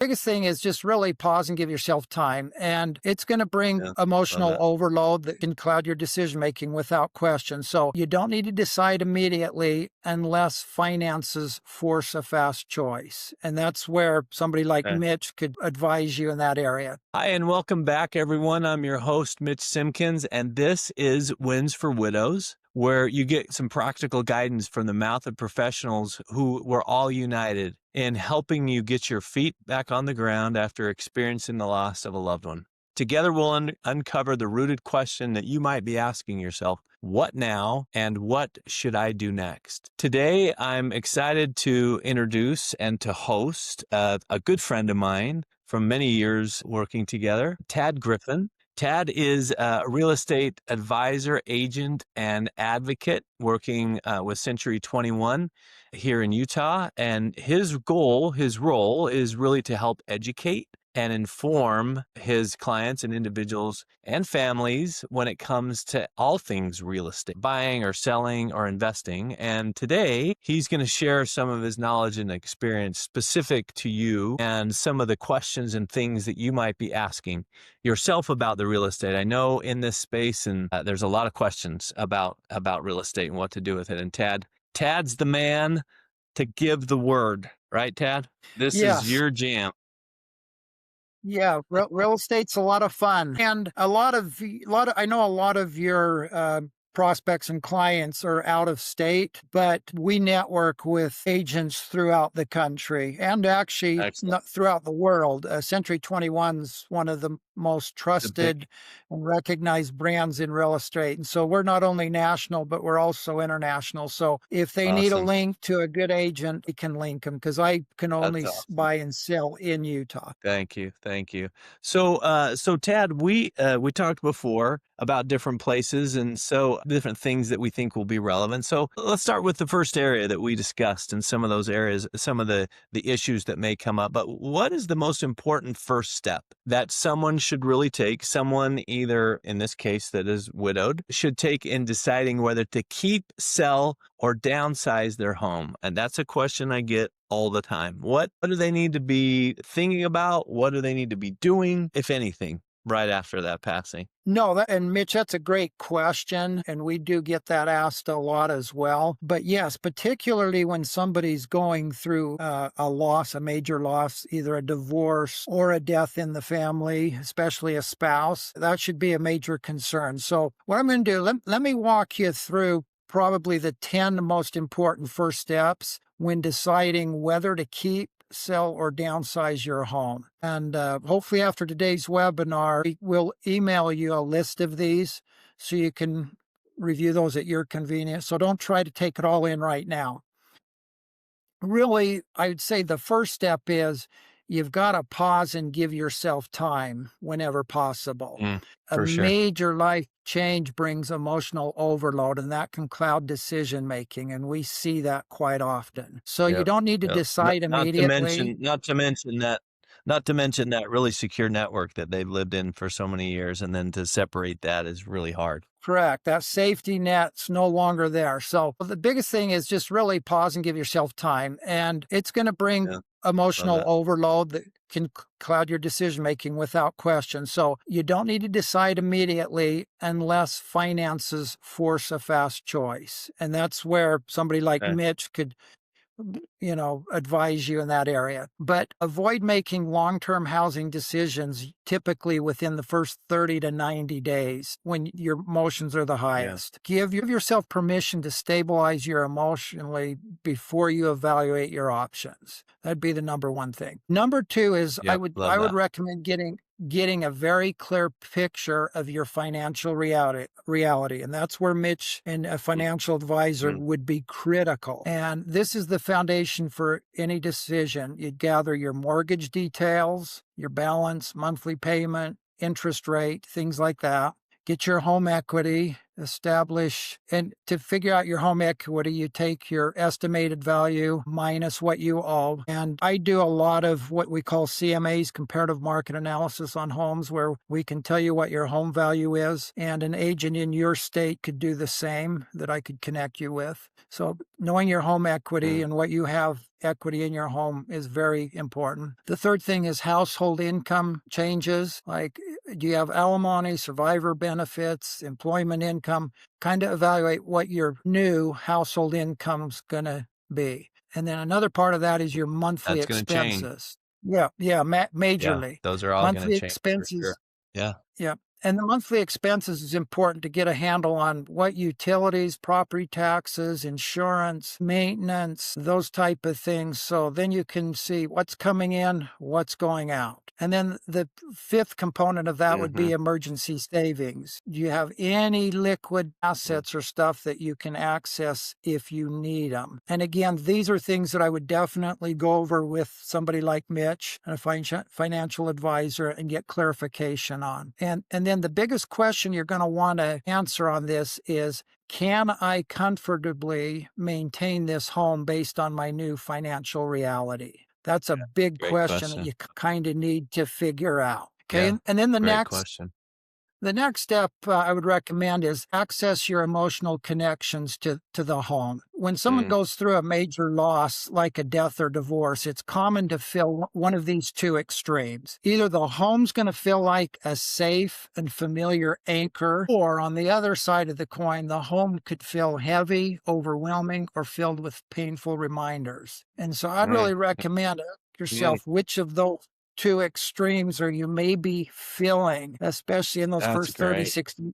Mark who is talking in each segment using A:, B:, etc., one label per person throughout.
A: Biggest thing is just really pause and give yourself time. And it's going to bring
B: Yeah. Love
A: emotional
B: that.
A: overload that can cloud your decision making without question. So you don't need to decide immediately unless finances force a fast choice. And that's where somebody like
B: Okay.
A: Mitch could advise you in that area.
B: Hi, and welcome back, everyone. I'm your host, Mitch Simpkins, and this is Wins for Widows, where you get some practical guidance from the mouth of professionals who were all united in helping you get your feet back on the ground after experiencing the loss of a loved one. Together, we'll uncover the rooted question that you might be asking yourself: what now, and what should I do next? Today, I'm excited to introduce and to host a good friend of mine from many years working together, Tad Griffin. Tad is a real estate advisor, agent, and advocate working with Century 21 here in Utah. And his goal, his role is really to help educate and inform his clients and individuals and families when it comes to all things real estate, buying or selling or investing. And today he's going to share some of his knowledge and experience specific to you and some of the questions and things that you might be asking yourself about the real estate. I know in this space, and there's a lot of questions about real estate and what to do with it. And Tad's the man to give the word, right, Tad? This is
A: Yes.
B: your jam.
A: Yeah, real estate's a lot of fun, and I know a lot of your prospects and clients are out of state, but we network with agents throughout the country and actually
B: Excellent.
A: throughout the world. Century 21's one of the most
B: The big,
A: trusted and recognized brands in real estate, and so we're not only national, but we're also international. So if they need a
B: awesome.
A: link to a good agent, we can link them because I can only
B: That's awesome.
A: buy and sell in Utah.
B: Thank you. Thank you. So Tad, we talked before about different places and so different things that we think will be relevant. So let's start with the first area that we discussed and some of those areas, some of the issues that may come up. But what is the most important first step that someone should really take, someone either in this case that is widowed, should take in deciding whether to keep, sell, or downsize their home? And that's a question I get all the time. What do they need to be thinking about? What do they need to be doing, if anything, right after that passing?
A: No, and Mitch, that's a great question. And we do get that asked a lot as well. But yes, particularly when somebody's going through a loss, a major loss, either a divorce or a death in the family, especially a spouse, that should be a major concern. So what I'm going to do, let me walk you through probably the 10 most important first steps when deciding whether to keep, sell, or downsize your home. And hopefully after today's webinar, we'll email you a list of these so you can review those at your convenience. So don't try to take it all in right now. Really, I'd say the first step is you've got to pause and give yourself time whenever possible. A
B: For sure.
A: major life change brings emotional overload, and that can cloud decision making. And we see that quite often. So you
B: Yep.
A: don't need to
B: Yep. Not,
A: decide
B: not to
A: immediately.
B: mention, not to mention that really secure network that they've lived in for so many years, and then to separate that is really hard.
A: Correct. That safety net's no longer there. So the biggest thing is just really pause and give yourself time. And it's going to bring
B: Yeah. Love
A: emotional
B: that.
A: overload that can cloud your decision making without question. So you don't need to decide immediately unless finances force a fast choice. And that's where somebody like
B: Okay.
A: Mitch could advise you in that area. But avoid making long-term housing decisions typically within the first 30 to 90 days when your emotions are the
B: Yeah.
A: highest. Give yourself permission to stabilize your emotionally before you evaluate your options. That'd be the number one thing. Number two is I
B: Yep.
A: would
B: Love
A: I would
B: that.
A: recommend getting a very clear picture of your financial reality. And that's where Mitch and a financial advisor
B: Mm.
A: would be critical. And this is the foundation for any decision. You gather your mortgage details, your balance, monthly payment, interest rate, things like that. Get your home equity. establish, and to figure out your home equity, you take your estimated value minus what you owe. And I do a lot of what we call CMAs, comparative market analysis on homes, where we can tell you what your home value is. And an agent in your state could do the same that I could connect you with. So knowing your home equity and what you have equity in your home is very important. The third thing is household income changes. Like, do you have alimony, survivor benefits, employment income? Kind of evaluate what your new household income's going to be. And then another part of that is your monthly
B: That's going to change.
A: expenses. Yeah,
B: Yeah,
A: majorly.
B: those are all going to
A: Monthly
B: change for
A: expenses.
B: sure. Yeah.
A: Yeah. And the monthly expenses is important to get a handle on what utilities, property taxes, insurance, maintenance, those type of things. So then you can see what's coming in, what's going out. And then the fifth component of that would be emergency savings. Do you have any liquid assets or stuff that you can access if you need them? And again, these are things that I would definitely go over with somebody like Mitch, a financial advisor, and get clarification on. And then the biggest question you're going to want to answer on this is, can I comfortably maintain this home based on my new financial reality? That's a big question that you kind of need to figure out. Okay.
B: Yeah,
A: And then the
B: great
A: next
B: question.
A: The next step I would recommend is access your emotional connections to the home. When someone goes through a major loss like a death or divorce, it's common to feel one of these two extremes. Either the home's going to feel like a safe and familiar anchor, or on the other side of the coin, the home could feel heavy, overwhelming, or filled with painful reminders. And so I'd really recommend yourself which of those two extremes are you may be feeling, especially in those first 30, 60.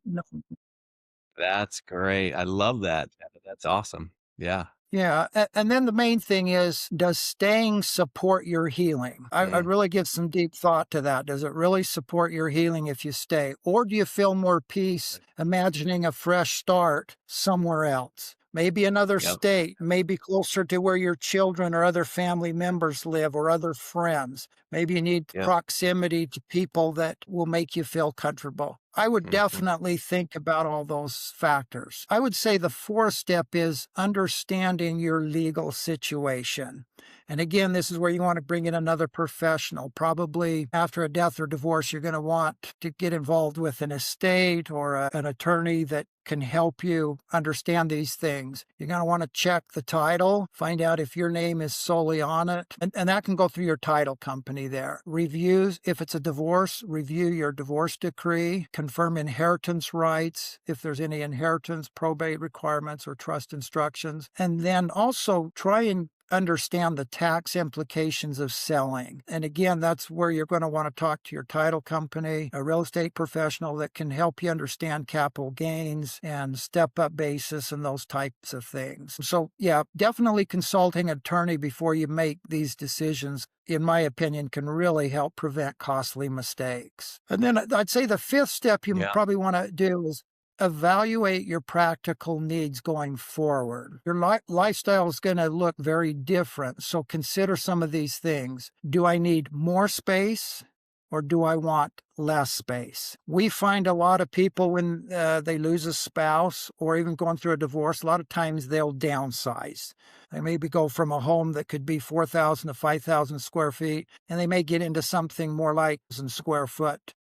B: That's great. I love that. That's awesome. Yeah.
A: Yeah. And then the main thing is, does staying support your healing? I'd really give some deep thought to that. Does it really support your healing if you stay? Or do you feel more peace imagining a fresh start somewhere else? Maybe another state, maybe closer to where your children or other family members live or other friends. Maybe you need proximity to people that will make you feel comfortable. I would definitely think about all those factors. I would say the fourth step is understanding your legal situation. And again, this is where you want to bring in another professional. Probably after a death or divorce, you're going to want to get involved with an estate or an attorney that can help you understand these things. You're going to want to check the title, find out if your name is solely on it, and that can go through your title company there. Reviews, if it's a divorce, review your divorce decree, confirm inheritance rights, if there's any inheritance, probate requirements, or trust instructions, and then also try and understand the tax implications of selling. And again, that's where you're going to want to talk to your title company, a real estate professional that can help you understand capital gains and step-up basis and those types of things. So yeah, definitely consulting an attorney before you make these decisions, in my opinion, can really help prevent costly mistakes. And then I'd say the fifth step you probably want to do is evaluate your practical needs going forward. Your lifestyle is going to look very different, so consider some of these things. Do I need more space, or do I want less space? We find a lot of people when they lose a spouse or even going through a divorce, a lot of times they'll downsize. They maybe go from a home that could be 4,000 to 5,000 square feet, and they may get into something more like 1,000 square foot.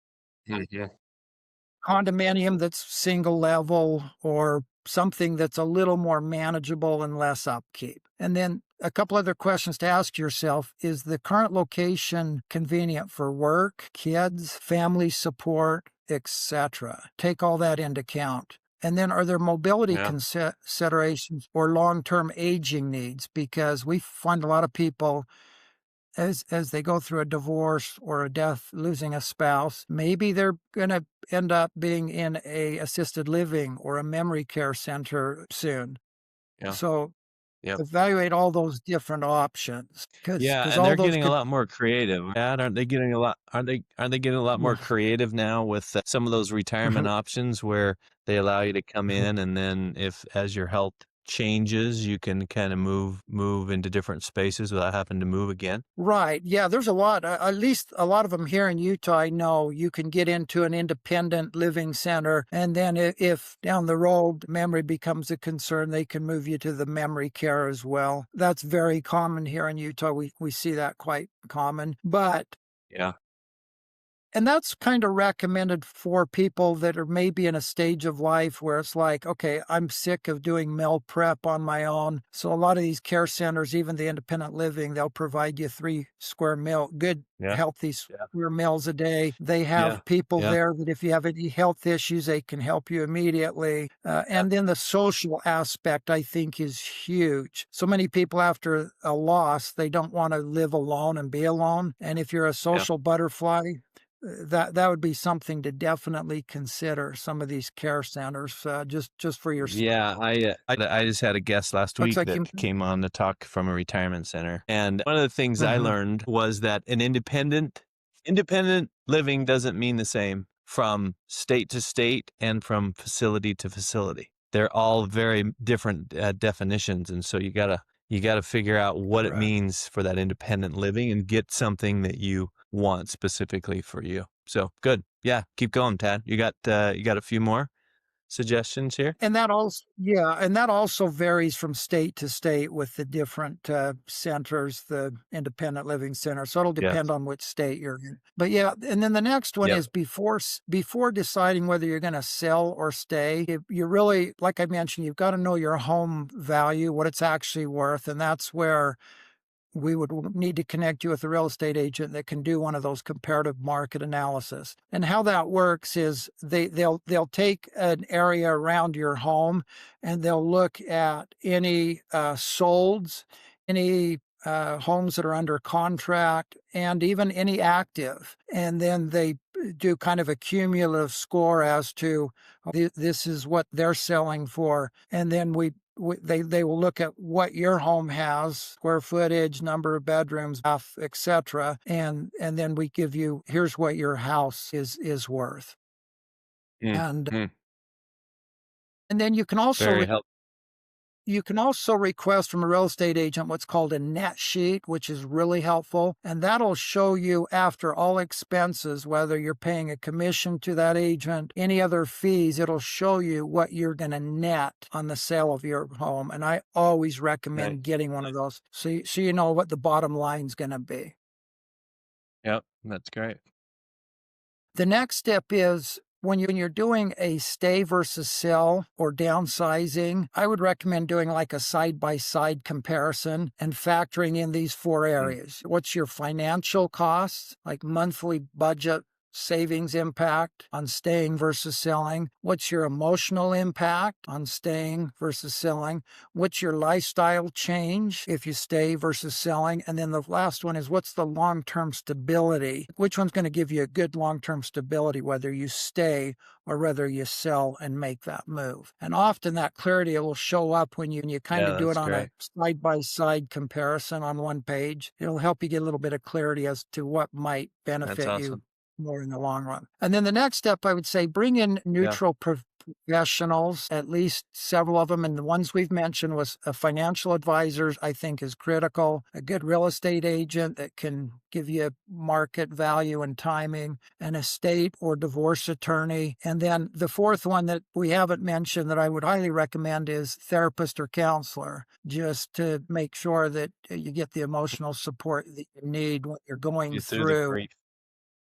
A: Condominium that's single level, or something that's a little more manageable and less upkeep. And then a couple other questions to ask yourself: is the current location convenient for work, kids, family support, etc.? Take all that into account. And then, are there mobility considerations or long-term aging needs? Because we find a lot of people, as they go through a divorce or a death, losing a spouse, maybe they're going to end up being in a assisted living or a memory care center soon. So evaluate all those different options.
B: And
A: all
B: they're
A: those
B: getting a lot more creative. Aren't they getting a lot? Aren't they getting a lot more creative now with some of those retirement options where they allow you to come in, and then if as your health changes, you can kind of move into different spaces without having to move again.
A: Right. Yeah, there's a lot, at least a lot of them here in Utah. I know you can get into an independent living center. And then if down the road memory becomes a concern, they can move you to the memory care as well. That's very common here in Utah. We see that quite common.
B: Yeah.
A: And that's kind of recommended for people that are maybe in a stage of life where it's like, okay, I'm sick of doing meal prep on my own. So a lot of these care centers, even the independent living, they'll provide you 3 square meal, good,
B: Yeah.
A: healthy
B: Yeah.
A: square meals a day. They
B: Yeah.
A: have people
B: Yeah.
A: there that if you have any health issues, they can help you immediately. And then the social aspect, I think, is huge. So many people after a loss, they don't want to live alone and be alone. And if you're a social butterfly, that would be something to definitely consider. Some of these care centers, just for your.
B: Yeah, I just had a guest last
A: Looks
B: week
A: like
B: that
A: you.
B: came on to talk from a retirement center. And one of the things I
A: Mhm.
B: learned was that an independent living doesn't mean the same from state to state and from facility to facility. They're all very different definitions, and so you gotta figure out what it
A: Right.
B: means for that independent living and get something that you want specifically for you. So good, yeah, keep going, Tad. You got a few more suggestions here?
A: And that also varies from state to state with the different centers, the independent living center. So it'll
B: Yes.
A: depend on which state you're in. But yeah, and then the next one
B: Yep.
A: is before deciding whether you're going to sell or stay. You really, like I mentioned, you've got to know your home value, what it's actually worth, and that's where we would need to connect you with a real estate agent that can do one of those comparative market analysis. And how that works is they'll take an area around your home and they'll look at any solds, any homes that are under contract, and even any active. And then they do kind of a cumulative score as to this is what they're selling for. And then they will look at what your home has, square footage, number of bedrooms, etc. And then we give you, here's what your house is worth.
B: Mm,
A: And
B: mm,
A: and then you can also
B: very helpful.
A: You can also request from a real estate agent what's called a net sheet, which is really helpful. And that'll show you after all expenses, whether you're paying a commission to that agent, any other fees, it'll show you what you're going to net on the sale of your home. And I always recommend
B: Nice.
A: getting one of those so you know what the bottom line's going to be.
B: Yep, that's great.
A: The next step is when you're doing a stay versus sell or downsizing, I would recommend doing like a side-by-side comparison and factoring in these 4
B: Mm,
A: areas. What's your financial costs, like monthly budget savings impact on staying versus selling? What's your emotional impact on staying versus selling? What's your lifestyle change if you stay versus selling? And then the last one is what's the long-term stability? Which one's going to give you a good long-term stability, whether you stay or whether you sell and make that move? And often that clarity will show up when you kind
B: yeah,
A: of do it
B: that's
A: on
B: great.
A: a side-by-side comparison on one page. It'll help you get a little bit of clarity as to what might
B: That's
A: benefit you
B: awesome.
A: more in the long run. And then the next step, I would say, bring in
B: Yeah,
A: neutral professionals, at least several of them. And the ones we've mentioned was a financial advisor, I think is critical, a good real estate agent that can give you market value and timing, an estate or divorce attorney. And then the fourth one that we haven't mentioned that I would highly recommend is therapist or counselor, just to make sure that you get the emotional support that you need when you're going
B: you through the
A: through.
B: grief.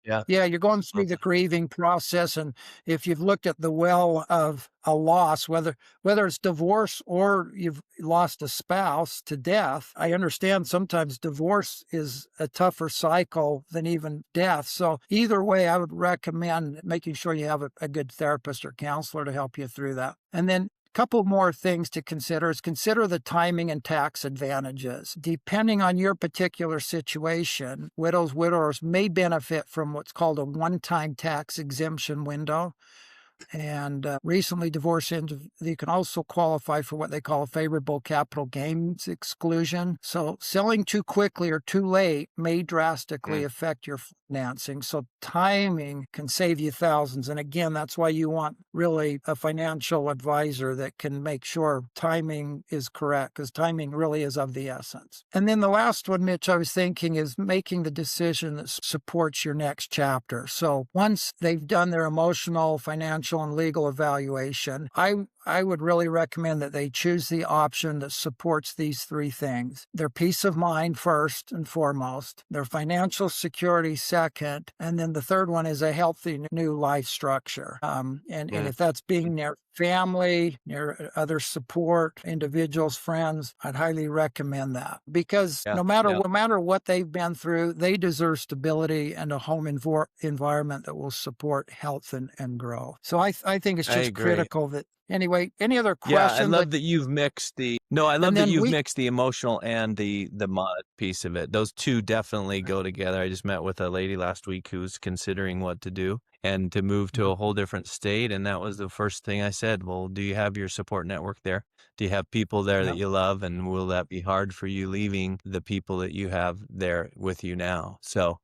B: Yeah,
A: Yeah, you're going through the
B: absolutely.
A: grieving process, and if you've looked at the well of a loss, whether it's divorce or you've lost a spouse to death, I understand sometimes divorce is a tougher cycle than even death. So either way, I would recommend making sure you have a good therapist or counselor to help you through that. And then couple more things to consider is consider the timing and tax advantages. Depending on your particular situation, widowers may benefit from what's called a one-time tax exemption window. And recently divorced you can also qualify for what they call a favorable capital gains exclusion. So selling too quickly or too late may drastically affect your financing. So timing can save you thousands. And again, that's why you want really a financial advisor that can make sure timing is correct, because timing really is of the essence. And then the last one, Mitch, I was thinking is making the decision that supports your next chapter. So once they've done their emotional, financial, and legal evaluation, I would really recommend that they choose the option that supports these three things: their peace of mind first and foremost, their financial security second, and then the third one is a healthy new life structure. And if that's being near family, near other support, individuals, friends, I'd highly recommend that, because no matter what they've been through, they deserve stability and a home environment that will support health and growth. So I think it's just critical that. Anyway, any other questions?
B: I love that you've mixed the emotional and the mod piece of it. Those two definitely go together. I just met with a lady last week who's considering what to do and to move to a whole different state. And that was the first thing I said. Well, do you have your support network there? Do you have people there that you love? And will that be hard for you leaving the people that you have there with you now? So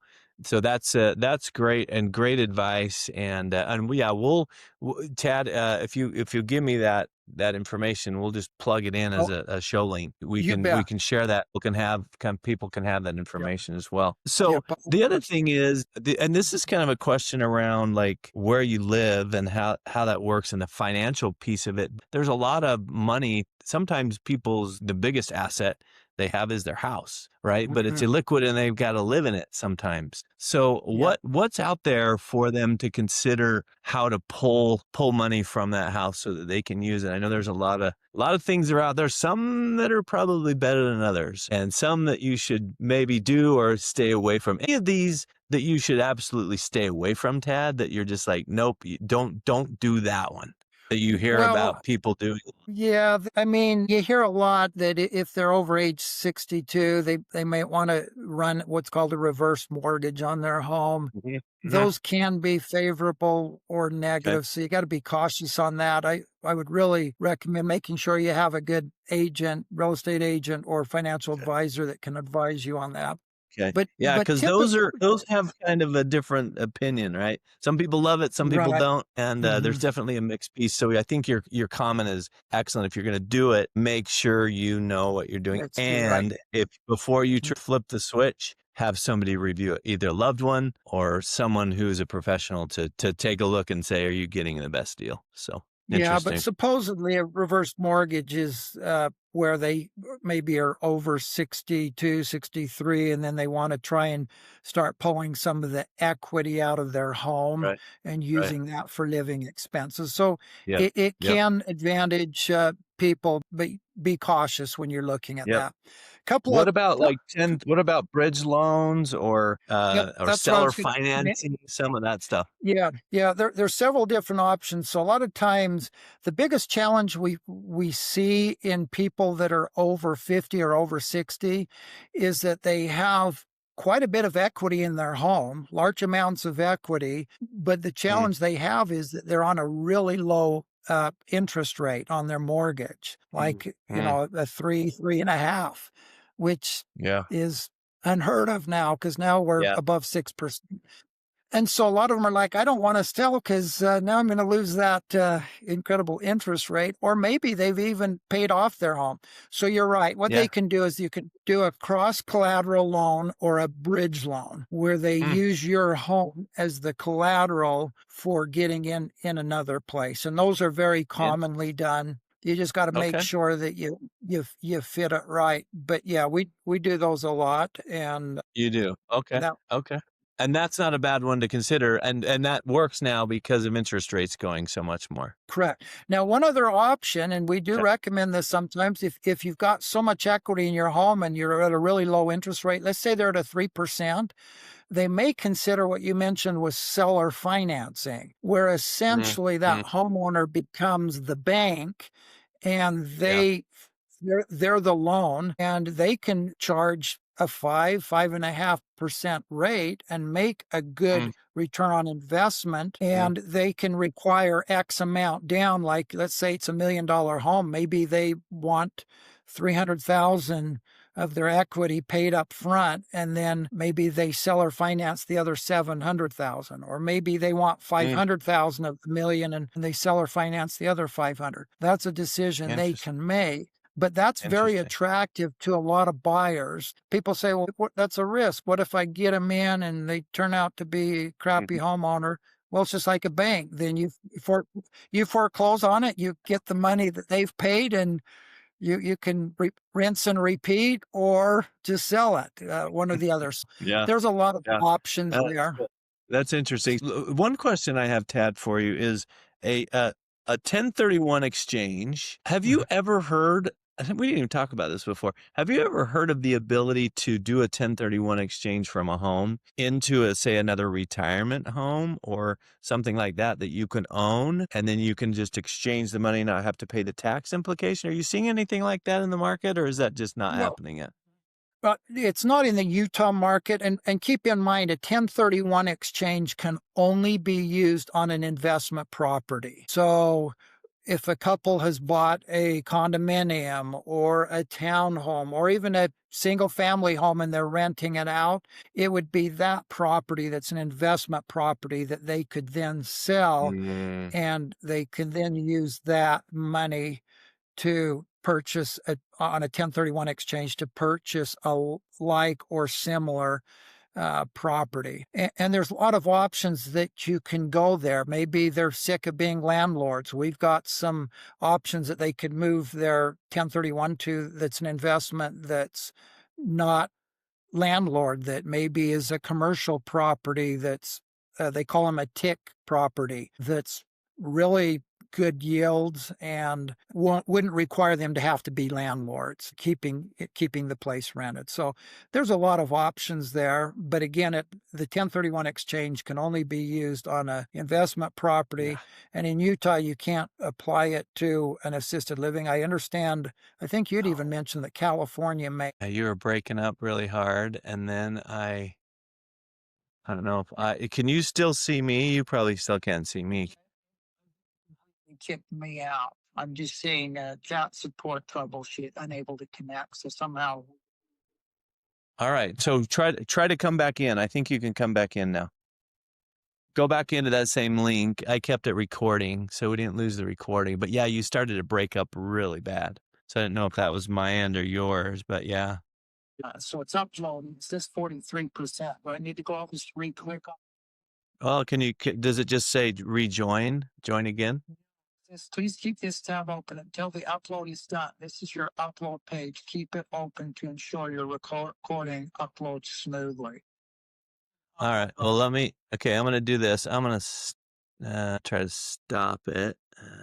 B: that's great and great advice. And Tad, if you give me that information, we'll just plug it in as a show link. We can share that. People can have that information as well. So the other thing is, and this is kind of a question around like where you live and how that works and the financial piece of it. There's a lot of money. Sometimes the biggest asset they have is their house, right? But it's illiquid and they've got to live in it sometimes. So what's out there for them to consider how to pull money from that house so that they can use it? I know there's a lot of things are out there, some that are probably better than others, and some that you should maybe do or stay away from. Any of these that you should absolutely stay away from, Tad, that you're just like, nope, don't do that one that you hear about people doing?
A: Yeah, I mean, you hear a lot that if they're over age 62, they might want to run what's called a reverse mortgage on their home. Those can be favorable or negative, so you got to be cautious on that. I would really recommend making sure you have a good agent, real estate agent, or financial advisor that can advise you on that.
B: Okay. But because those have kind of a different opinion, right? Some people love it, some people don't, and there's definitely a mixed piece. So I think your comment is excellent. If you're going to do it, make sure you know what you're doing, if before you flip the switch, have somebody review it, either a loved one or someone who's a professional to take a look and say, are you getting the best deal? So.
A: Yeah, but supposedly a reverse mortgage is where they maybe are over 62, 63, and then they want to try and start pulling some of the equity out of their home and using that for living expenses. So it can advantage people, but be cautious when you're looking at that.
B: What about bridge loans or seller financing, some of that stuff?
A: Yeah. There's several different options. So a lot of times the biggest challenge we see in people that are over 50 or over 60 is that they have quite a bit of equity in their home, large amounts of equity, but the challenge they have is that they're on a really low interest rate on their mortgage, like a 3.5, which is unheard of now, because now we're above 6%. And so a lot of them are like, I don't want to sell because now I'm going to lose that incredible interest rate. Or maybe they've even paid off their home. So you're right. What they can do is you can do a cross-collateral loan or a bridge loan where they use your home as the collateral for getting in another place. And those are very commonly done. You just got to make sure that you fit it right. But yeah, we do those a lot. And
B: you do. Okay. And that's not a bad one to consider. And that works now because of interest rates going so much more.
A: Correct. Now, one other option, and we do recommend this sometimes, if you've got so much equity in your home and you're at a really low interest rate, let's say they're at a 3%, they may consider what you mentioned was seller financing, where essentially that homeowner becomes the bank and they're the loan, and they can charge a 5.5% rate and make a good return on investment, and they can require X amount down. Like, let's say it's $1 million home. Maybe they want 300,000 of their equity paid up front, and then maybe they sell or finance the other 700,000, or maybe they want 500,000 of the million and they sell or finance the other 500. That's a decision they can make. But that's very attractive to a lot of buyers. People say, well, that's a risk. What if I get them in and they turn out to be a crappy homeowner? Well, it's just like a bank. Then you foreclose on it, you get the money that they've paid, and you can rinse and repeat, or just sell it, one or the other.
B: Yeah.
A: There's a lot of options there.
B: That's interesting. One question I have, Tad, for you is a 1031 exchange. Have you ever heard? I think we didn't even talk about this before. Have you ever heard of the ability to do a 1031 exchange from a home into say another retirement home or something like that you can own, and then you can just exchange the money and not have to pay the tax implication? Are you seeing anything like that in the market, or is that just not happening yet?
A: But it's not in the Utah market. And keep in mind, a 1031 exchange can only be used on an investment property. So if a couple has bought a condominium or a townhome or even a single family home and they're renting it out, it would be that property that's an investment property that they could then sell, and they can then use that money to purchase on a 1031 exchange to purchase a like or similar property. And there's a lot of options that you can go there. Maybe they're sick of being landlords. We've got some options that they could move their 1031 to that's an investment that's not landlord, that maybe is a commercial property that's, they call them a tick property, that's really good yields and wouldn't require them to have to be landlords, keeping the place rented. So there's a lot of options there. But again, the 1031 exchange can only be used on an investment property. And in Utah, you can't apply it to an assisted living. I understand. I think you'd even mentioned that California may.
B: You were breaking up really hard, and then I don't know if can you still see me? You probably still can't see me.
A: Kicked me out. I'm just seeing chat support troubleshoot, unable to connect. So somehow.
B: All right. So try to come back in. I think you can come back in now. Go back into that same link. I kept it recording, so we didn't lose the recording. But yeah, you started to break up really bad. So I didn't know if that was my end or yours, but yeah.
A: So it's uploading. It says 43%. But I need to go off and re-click on.
B: Well, does it just say rejoin? Join again?
A: Please keep this tab open until the upload is done. This is your upload page. Keep it open to ensure your recording uploads smoothly.
B: All right. Well, I'm going to do this. I'm going to try to stop it.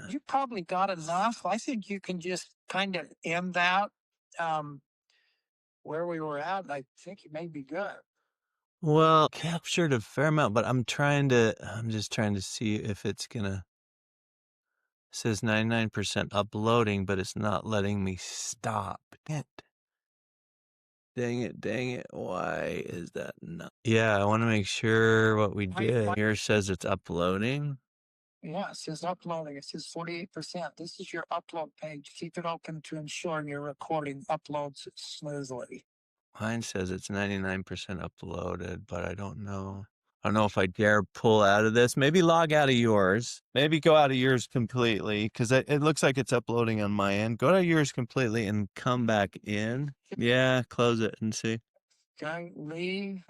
A: You probably got enough. I think you can just kind of end that where we were at. I think it may be good.
B: Well, captured a fair amount, but I'm just trying to see if it's going to. It says 99% uploading, but it's not letting me stop it. Dang it. Why is that not? Yeah, I want to make sure what we did here says it's uploading. Yeah, it says uploading. It says 48%. This is your upload page. Keep it open to ensure your recording uploads smoothly. Mine says it's 99% uploaded, but I don't know. I don't know if I dare pull out of this. Maybe log out of yours. Maybe go out of yours completely, because it looks like it's uploading on my end. Go to yours completely and come back in. Yeah, close it and see. Okay, leave.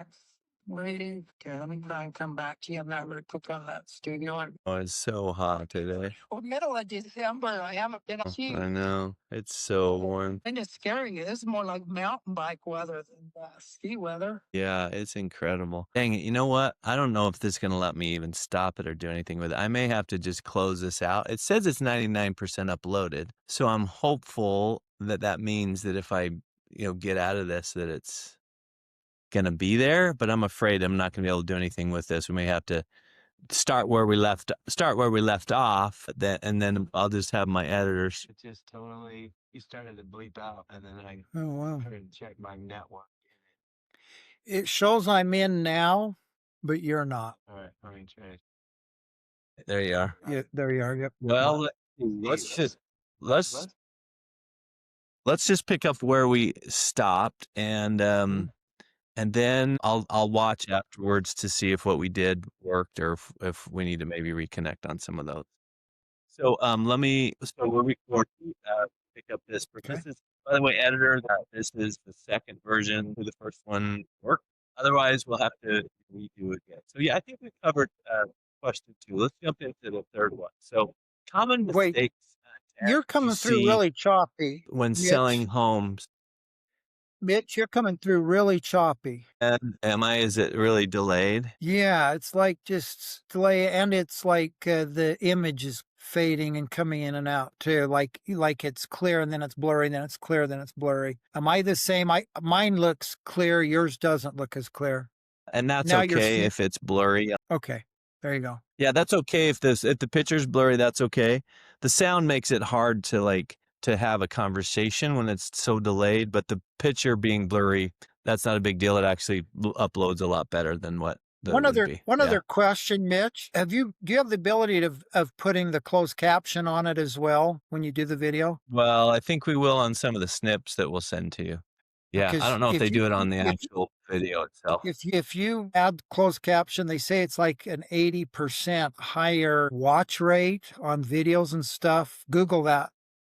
B: Okay, let me try and come back to you. I'm not going to click on that studio. Oh, it's so hot today.
A: Well, middle of December, I haven't been a
B: I know. It's so warm.
A: And it's scary. It is more like mountain bike weather than ski weather.
B: Yeah, it's incredible. Dang it. You know what? I don't know if this is going to let me even stop it or do anything with it. I may have to just close this out. It says it's 99% uploaded. So I'm hopeful that means that if I, get out of this, that it's going to be there, but I'm afraid I'm not going to be able to do anything with this. We may have to start where we left off, and then I'll just have my editors. It just totally, you started to bleep out, and then I started to check my network.
A: It shows I'm in now, but you're not.
B: All right, let me change. There you are.
A: Yeah, there you are. Yep.
B: Well, let's let's just pick up where we stopped, and then I'll watch afterwards to see if what we did worked or if we need to maybe reconnect on some of those. So we'll record pick up this.
A: Okay.
B: This is, by the way, editor, that this is the second version. The first one worked. Otherwise, we'll have to redo it again. So yeah, I think we covered question 2. Let's jump into the third one. So common
A: Wait,
B: mistakes
A: you're
B: you
A: coming through
B: see
A: really choppy,
B: when selling
A: Mitch.
B: homes.
A: Mitch, you're coming through really choppy.
B: And is it really delayed?
A: Yeah, it's like just delay, and it's like the image is fading and coming in and out too. Like it's clear and then it's blurry, then it's clear, then it's blurry. Am I the same? Mine looks clear, yours doesn't look as clear.
B: And that's
A: Now you're
B: okay if it's blurry.
A: okay. There you go.
B: Yeah, that's okay if the picture's blurry, that's okay. The sound makes it hard to have a conversation when it's so delayed, but the picture being blurry, that's not a big deal. It actually uploads a lot better than what that
A: One
B: would
A: other
B: be.
A: one
B: Yeah.
A: other question, Mitch. Do you have the ability of putting the closed caption on it as well when you do the video?
B: Well, I think we will on some of the snips that we'll send to you. Yeah, I
A: Because
B: don't know if they
A: if
B: do
A: you
B: it on the
A: if
B: actual video itself.
A: if you add closed caption, they say it's like an 80% higher watch rate on videos and stuff. Google that,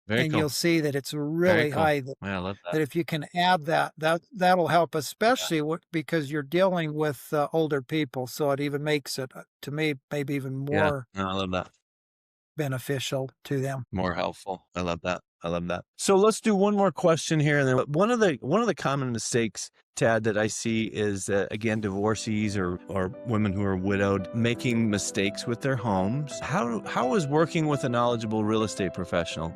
B: Very
A: and
B: cool.
A: you'll see that it's
B: Very
A: really
B: cool.
A: high.
B: Yeah, I love
A: That
B: that.
A: if you can add that'll help, especially because you're dealing with older people. So it even makes it, to me, maybe even
B: Yeah,
A: more
B: no, I love that.
A: beneficial to them.
B: More helpful. I love that. I love that. So let's do one more question here, and then one of the common mistakes, Tad, that I see is again, divorcees or women who are widowed making mistakes with their homes. How is working with a knowledgeable real estate professional